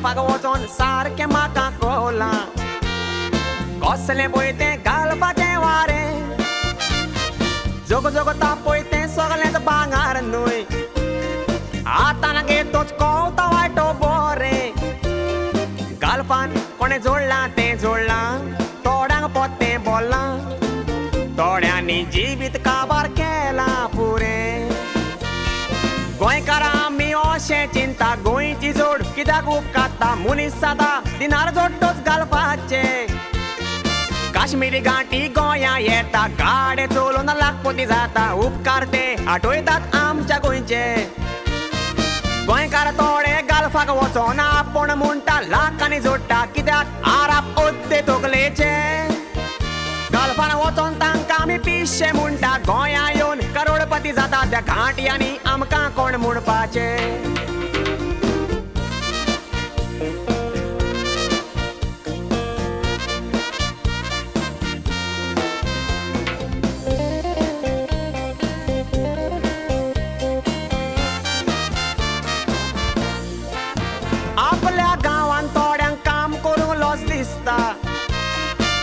गालफाक वचोन सारकें म्हाका कळलां कसलें पळय तें घालपाचें वारें जग जगता पळय तें सगळेंच भांगार न्हय आतां नागे तोच कळटा वायटो बरें घालपान कोणें जोडलां तें जोडलां थोड्यांक पोत्तें बोल्लां थोड्यांनी जिवीत काबार केलां पुरें गोंयकारां आमी अशें चिंता गोंयची जोड कित्याक उपकारता मनीस जाता दिनार जोडटोच घालपाचे काश्मीरी गांठी गोंयां येता गाडे चलोवन लाखपती जाता उपकार ते आठवयतात आमच्या गोंयचे गोंयकार थोडे घालपाक वचोन आपूण म्हणटा लाखांनी जोडटा कित्याक आराप ओद्दे तकलेचे घालपान वचोन तांकां आमी पिशे म्हणटा गोंयां येवन करोडपती जाता त्या घांटयांनी आमकां कोण म्हणपाचे आपल्या गांवांत थोड्यांक काम करूंक लॉस दिसता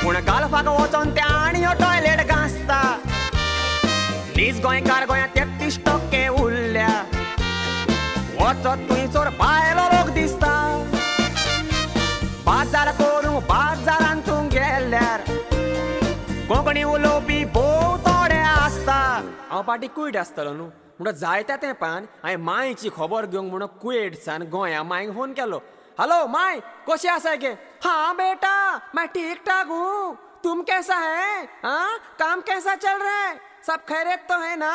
पूण घालपाक वचोन ते आनी टॉयलेट घासता नीज गोंयकार गोंयांत 33% उरल्या वचत थंयसर भायलो लोक दिसता बाजार करूंक बाजारांत तूं गेल्यार कोंकणी उलोवपी भोव थोडे आसता हांव पाटी कुयट आसतलो न्हू म्हणून जायत्या तेंपान हांवें मांयची खबर घेवंक म्हणून कुवेटसान गोंया मांयक फोन केलो हेलो माय कशें आसा गे हाँ बेटा मैं ठीक ठाक हूँ तुम कैसा है हाँ काम कैसा चल रहा है सब खैरियत तो है ना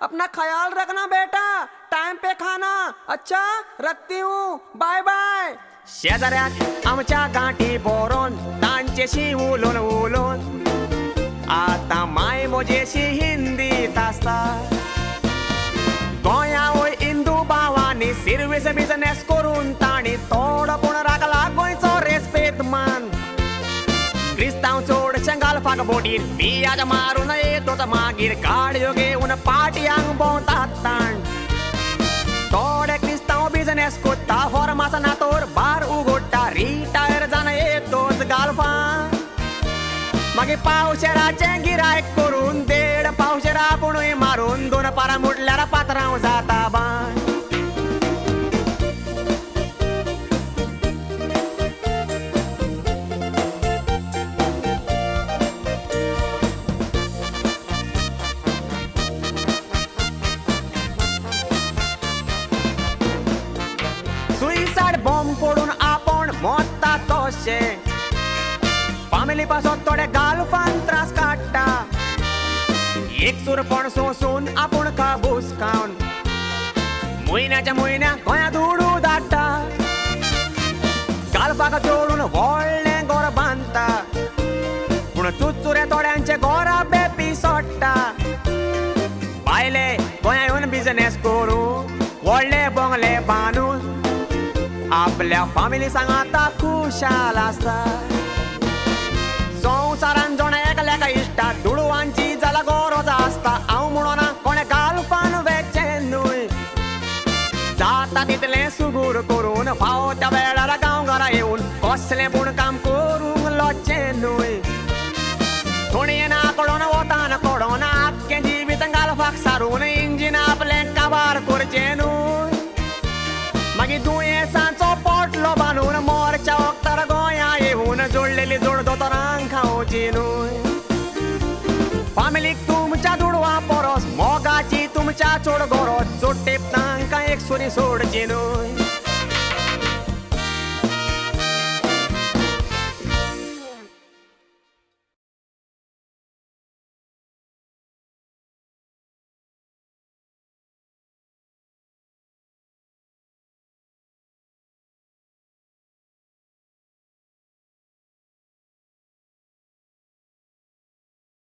अपना ख्याल रखना बेटा टाइम पे खाना अच्छा रखती हूँ बाय बाय शेजाऱ्याक आमच्या गांठी बरोवन तांचेशी उलोवन उलोवन आतां माय म्हजेशी हिंदीत आसता गोंया वय हिंदू भावांनी सिर्वीस बिजनेस करून तांणी थोडो पूण राखला गोंयचो रेस्पेत मान क्रिस्तांव चडशे घालपाक बोटीर पियाज मारून येतोच मागीर गाडयो घेवन पाटयांक भोंवतात ताण थोडे क्रिस्तांव बिजनेस कोत्ता फॉर्मासना तोर बार उगडटा रिटायर जावन येतोच घालपाक मागीर पावशेराचें गिरायक करून 1.5 पावशेरा पुणूय मारून 2 पारां मुटल्यार पात्रांव जाता बाय सुइसायड बॉम्ब पडून आपूण मोत्ता तशें फॅमिली पासत थोडे घालपान त्रास काडटा एक सुरपण सोंसून आपूण काबूस खावन म्हयन्याच्या म्हयन्याक गोंयांत उडू धाडटा घालपाक जोडून व्हडलें घर बांदता पूण चुचुरे थोड्यांचे घरा बेपी सोडटा भायले गोंया येवन बिजनेस करून व्हडले बंगले बांदून आपल्या फॅमिली सांगाता खुशाल आसता संवसारान जोण एकल्याका इश्टा दुडवांची जाल्यार गरज आसता हांव म्हणोना कोणे घालपान वेचें न्हय जाता तितलें सुगूर करून फावो त्या वेळार गांवघरा येवन कसलें पूण काम करूंक लोचें न्हय थोडी ना कळोन वतान कळोन आख्खें जिवीत घालपाक सारून इंजीन आपलें काबार करचें न्हय मागीर दुयेंसांचो पोटलो बांदून मोरच्या वखदार गोंया येवन जोडलेली जोड दोतोरांक खावची न्हय फॅमिलीक तुमच्या दुडवा परस मोगाची तुमच्या चड गरज जोड टेप तांकां एक सुरी सोडची न्हय